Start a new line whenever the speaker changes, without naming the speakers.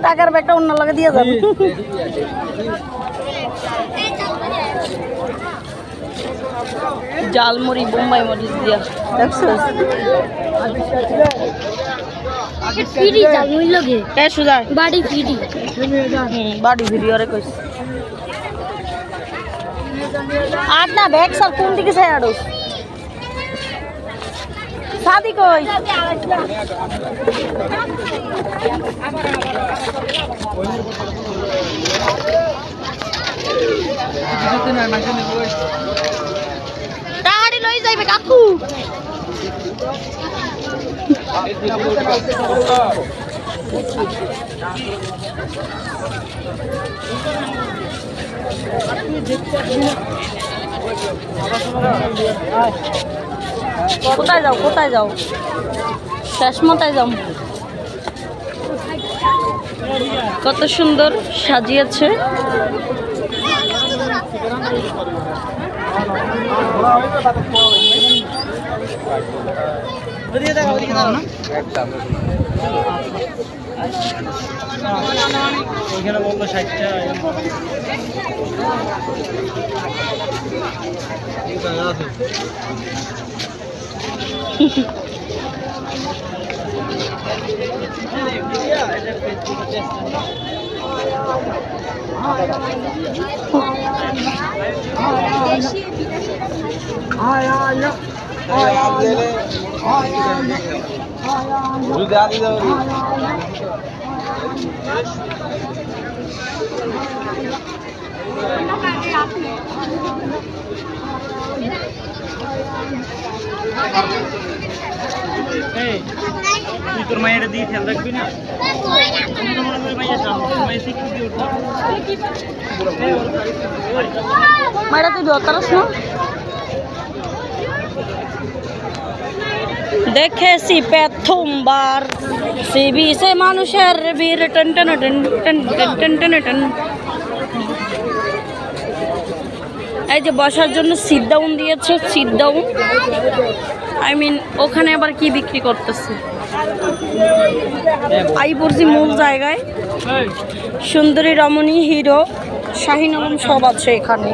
টাকার ব্যাগটা অন্য লগে দিয়ে যাবে। জালমুড়ি বোম্বাই মরিচ দিয়া দেখছো
ফ্রি জালমুড়ি লগে
কে সুজা
বাড়ি ফ্রি
বাড়ি ভিডিওরে কইছ আর না ব্যাগ সব কোন দিকে ছাড়ো সাদি কই গাড়ি লই যাইবে কাকু কোথায় যাও কোথায় যাও শেষ মতায় যাও কত সুন্দর সাজিয়েছে
ওইখানে বললো 60টা তুই তোর মায়ের দিয়ে খেয়াল রাখবি না
মায়েরা তুই দরকারস না দেখেছি প্রথমবার সে বিষে মানুষের বীর টন টন টন টন টন টন টন এই যে বসার জন্য সিট ডাউন দিয়েছে সিট ডাউন আই মিন ওখানে আবার কি বিক্রি করতেছে আই পড়ছি মূল জায়গায় সুন্দরী রমণী হিরো শাহিন আলম সব আছে এখানে